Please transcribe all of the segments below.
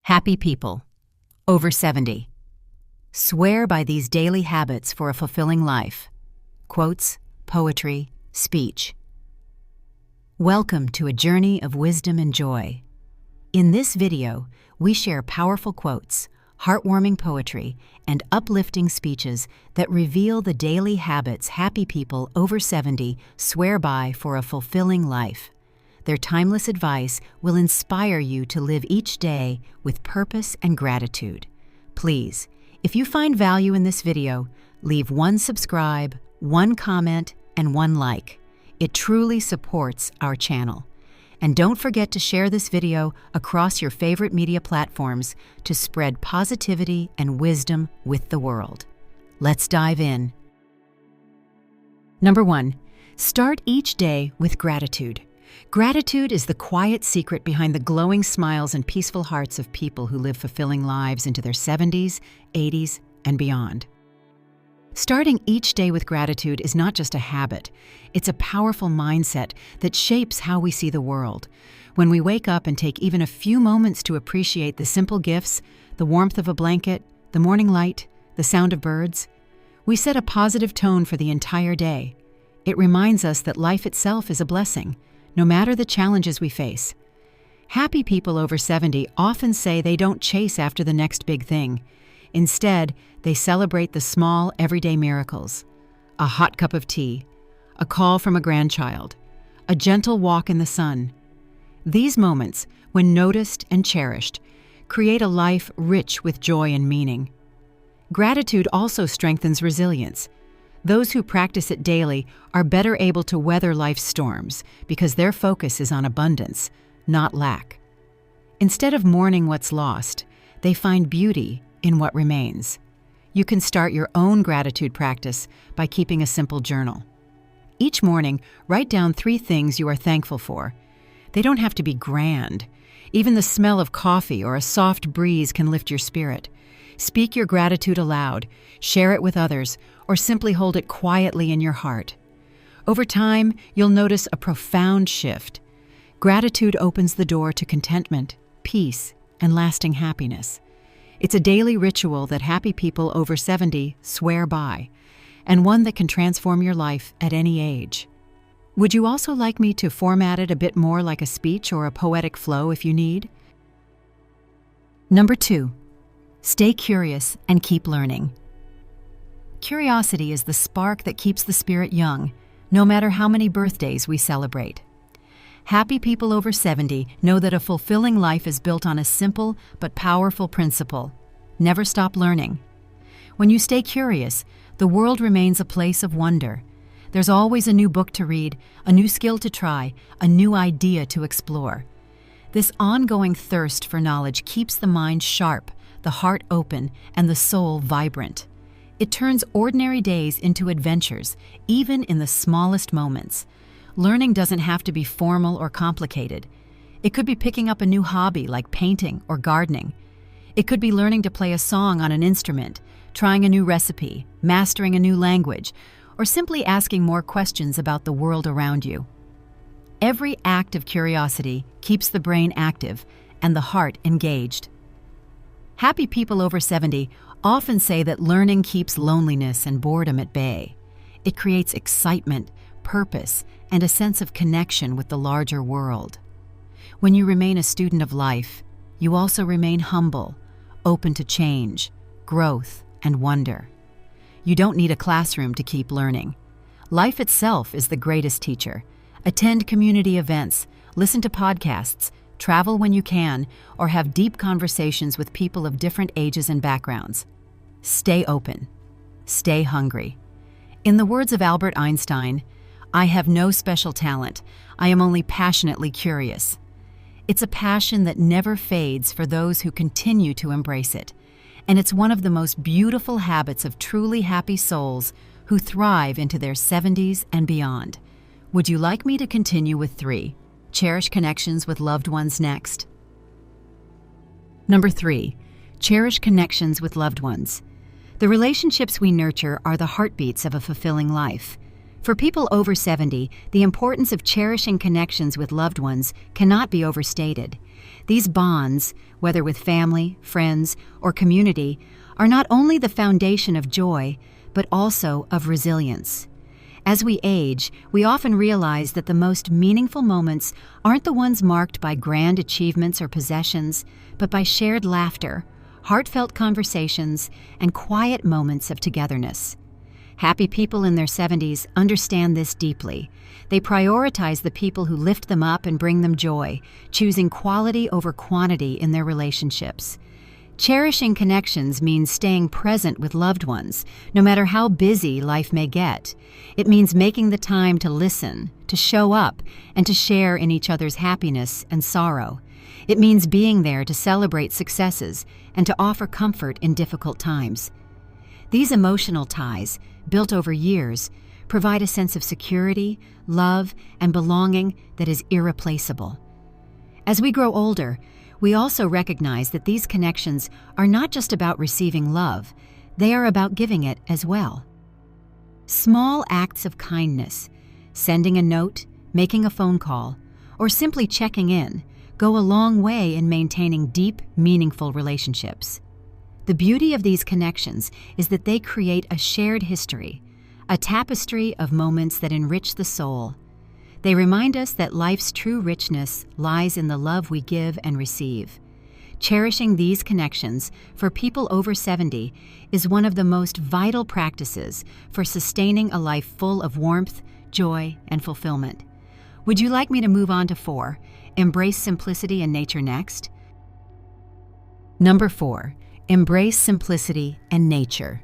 Happy people, over 70. Swear by these daily habits for a fulfilling life. Quotes, poetry, speech. Welcome to a journey of wisdom and joy. In this video, we share powerful quotes, heartwarming poetry, and uplifting speeches that reveal the daily habits happy people over 70 swear by for a fulfilling life. Their timeless advice will inspire you to live each day with purpose and gratitude. Please, if you find value in this video, leave one subscribe, one comment, and one like. It truly supports our channel. And don't forget to share this video across your favorite media platforms to spread positivity and wisdom with the world. Let's dive in. Number 1, start each day with gratitude. Gratitude is the quiet secret behind the glowing smiles and peaceful hearts of people who live fulfilling lives into their 70s, 80s, and beyond. Starting each day with gratitude is not just a habit, it's a powerful mindset that shapes how we see the world. When we wake up and take even a few moments to appreciate the simple gifts, the warmth of a blanket, the morning light, the sound of birds, we set a positive tone for the entire day. It reminds us that life itself is a blessing, no matter the challenges we face. Happy people over 70 often say they don't chase after the next big thing. Instead, they celebrate the small, everyday miracles. A hot cup of tea, a call from a grandchild, a gentle walk in the sun. These moments, when noticed and cherished, create a life rich with joy and meaning. Gratitude also strengthens resilience. Those who practice it daily are better able to weather life's storms because their focus is on abundance, not lack. Instead of mourning what's lost, they find beauty in what remains. You can start your own gratitude practice by keeping a simple journal. Each morning, write down 3 things you are thankful for. They don't have to be grand. Even the smell of coffee or a soft breeze can lift your spirit. Speak your gratitude aloud, share it with others, or simply hold it quietly in your heart. Over time, you'll notice a profound shift. Gratitude opens the door to contentment, peace, and lasting happiness. It's a daily ritual that happy people over 70 swear by, and one that can transform your life at any age. Would you also like me to format it a bit more like a speech or a poetic flow if you need? Number 2. Stay curious and keep learning. Curiosity is the spark that keeps the spirit young, no matter how many birthdays we celebrate. Happy people over 70 know that a fulfilling life is built on a simple but powerful principle: never stop learning. When you stay curious, the world remains a place of wonder. There's always a new book to read, a new skill to try, a new idea to explore. This ongoing thirst for knowledge keeps the mind sharp, the heart open, and the soul vibrant. It turns ordinary days into adventures, even in the smallest moments. Learning doesn't have to be formal or complicated. It could be picking up a new hobby like painting or gardening. It could be learning to play a song on an instrument, trying a new recipe, mastering a new language, or simply asking more questions about the world around you. Every act of curiosity keeps the brain active and the heart engaged. Happy people over 70 often say that learning keeps loneliness and boredom at bay. It creates excitement, purpose, and a sense of connection with the larger world. When you remain a student of life, you also remain humble, open to change, growth, and wonder. You don't need a classroom to keep learning. Life itself is the greatest teacher. Attend community events, listen to podcasts, travel when you can, or have deep conversations with people of different ages and backgrounds. Stay open. Stay hungry. In the words of Albert Einstein, "I have no special talent. I am only passionately curious." It's a passion that never fades for those who continue to embrace it. And it's one of the most beautiful habits of truly happy souls who thrive into their 70s and beyond. Would you like me to continue with 3? Cherish connections with loved ones next. Number 3, cherish connections with loved ones. The relationships we nurture are the heartbeats of a fulfilling life. For people over 70, the importance of cherishing connections with loved ones cannot be overstated. These bonds, whether with family, friends, or community, are not only the foundation of joy, but also of resilience. As we age, we often realize that the most meaningful moments aren't the ones marked by grand achievements or possessions, but by shared laughter, heartfelt conversations, and quiet moments of togetherness. Happy people in their 70s understand this deeply. They prioritize the people who lift them up and bring them joy, choosing quality over quantity in their relationships. Cherishing connections means staying present with loved ones, no matter how busy life may get. It means making the time to listen, to show up, and to share in each other's happiness and sorrow. It means being there to celebrate successes and to offer comfort in difficult times. These emotional ties, built over years, provide a sense of security, love, and belonging that is irreplaceable. As we grow older, we also recognize that these connections are not just about receiving love, they are about giving it as well. Small acts of kindness, sending a note, making a phone call, or simply checking in, go a long way in maintaining deep, meaningful relationships. The beauty of these connections is that they create a shared history, a tapestry of moments that enrich the soul. They remind us that life's true richness lies in the love we give and receive. Cherishing these connections for people over 70 is one of the most vital practices for sustaining a life full of warmth, joy, and fulfillment. Would you like me to move on to 4, embrace simplicity and nature next? Number 4, embrace simplicity and nature.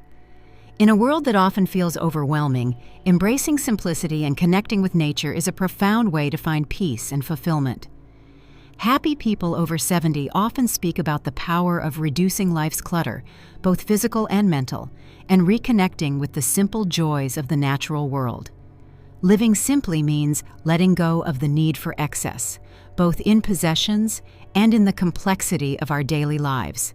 In a world that often feels overwhelming, embracing simplicity and connecting with nature is a profound way to find peace and fulfillment. Happy people over 70 often speak about the power of reducing life's clutter, both physical and mental, and reconnecting with the simple joys of the natural world. Living simply means letting go of the need for excess, both in possessions and in the complexity of our daily lives.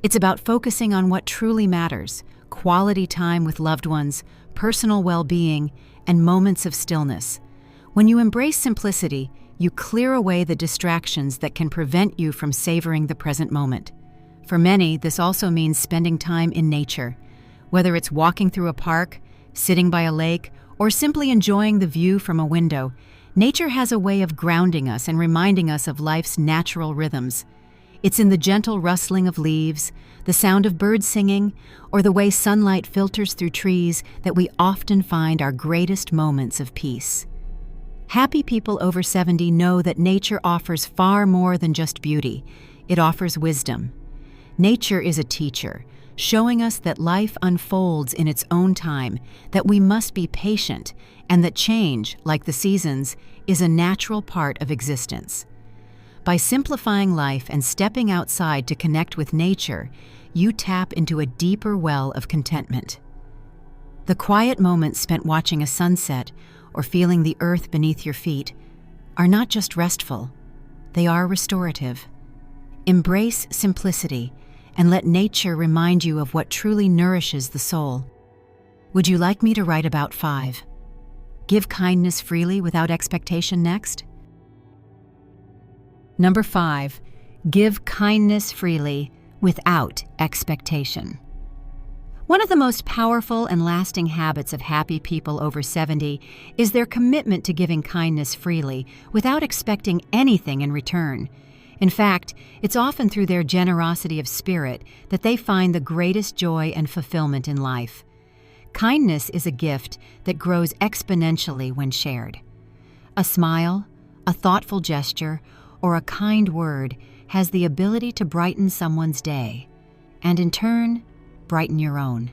It's about focusing on what truly matters: quality time with loved ones, personal well-being, and moments of stillness. When you embrace simplicity, you clear away the distractions that can prevent you from savoring the present moment. For many, this also means spending time in nature. Whether it's walking through a park, sitting by a lake, or simply enjoying the view from a window, nature has a way of grounding us and reminding us of life's natural rhythms. It's in the gentle rustling of leaves, the sound of birds singing, or the way sunlight filters through trees that we often find our greatest moments of peace. Happy people over 70 know that nature offers far more than just beauty. It offers wisdom. Nature is a teacher, showing us that life unfolds in its own time, that we must be patient, and that change, like the seasons, is a natural part of existence. By simplifying life and stepping outside to connect with nature, you tap into a deeper well of contentment. The quiet moments spent watching a sunset or feeling the earth beneath your feet are not just restful, they are restorative. Embrace simplicity and let nature remind you of what truly nourishes the soul. Would you like me to write about 5? Give kindness freely without expectation next? Number 5, give kindness freely without expectation. One of the most powerful and lasting habits of happy people over 70 is their commitment to giving kindness freely without expecting anything in return. In fact, it's often through their generosity of spirit that they find the greatest joy and fulfillment in life. Kindness is a gift that grows exponentially when shared. A smile, a thoughtful gesture, or a kind word has the ability to brighten someone's day, and in turn, brighten your own.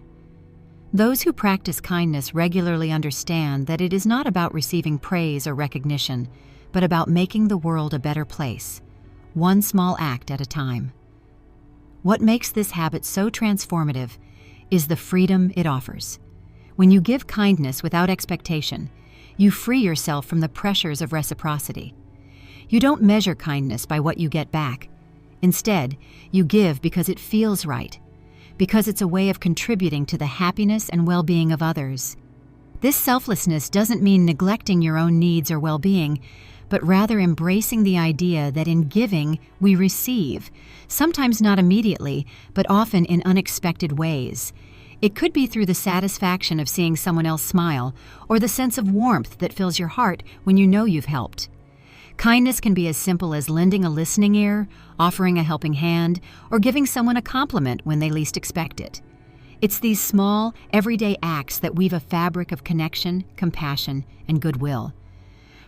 Those who practice kindness regularly understand that it is not about receiving praise or recognition, but about making the world a better place, one small act at a time. What makes this habit so transformative is the freedom it offers. When you give kindness without expectation, you free yourself from the pressures of reciprocity. You don't measure kindness by what you get back. Instead, you give because it feels right, because it's a way of contributing to the happiness and well-being of others. This selflessness doesn't mean neglecting your own needs or well-being, but rather embracing the idea that in giving, we receive, sometimes not immediately, but often in unexpected ways. It could be through the satisfaction of seeing someone else smile, or the sense of warmth that fills your heart when you know you've helped. Kindness can be as simple as lending a listening ear, offering a helping hand, or giving someone a compliment when they least expect it. It's these small, everyday acts that weave a fabric of connection, compassion, and goodwill.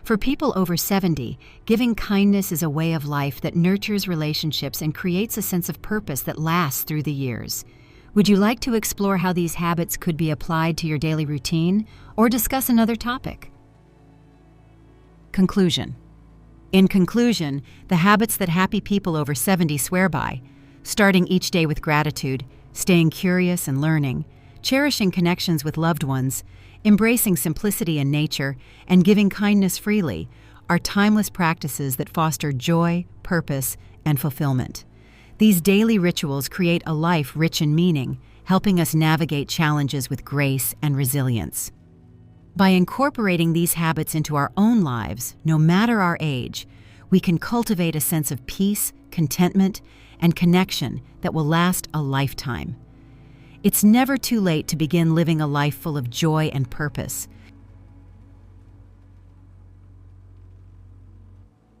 For people over 70, giving kindness is a way of life that nurtures relationships and creates a sense of purpose that lasts through the years. Would you like to explore how these habits could be applied to your daily routine, or discuss another topic? Conclusion. In conclusion, the habits that happy people over 70 swear by: starting each day with gratitude, staying curious and learning, cherishing connections with loved ones, embracing simplicity in nature, and giving kindness freely, are timeless practices that foster joy, purpose, and fulfillment. These daily rituals create a life rich in meaning, helping us navigate challenges with grace and resilience. By incorporating these habits into our own lives, no matter our age, we can cultivate a sense of peace, contentment, and connection that will last a lifetime. It's never too late to begin living a life full of joy and purpose.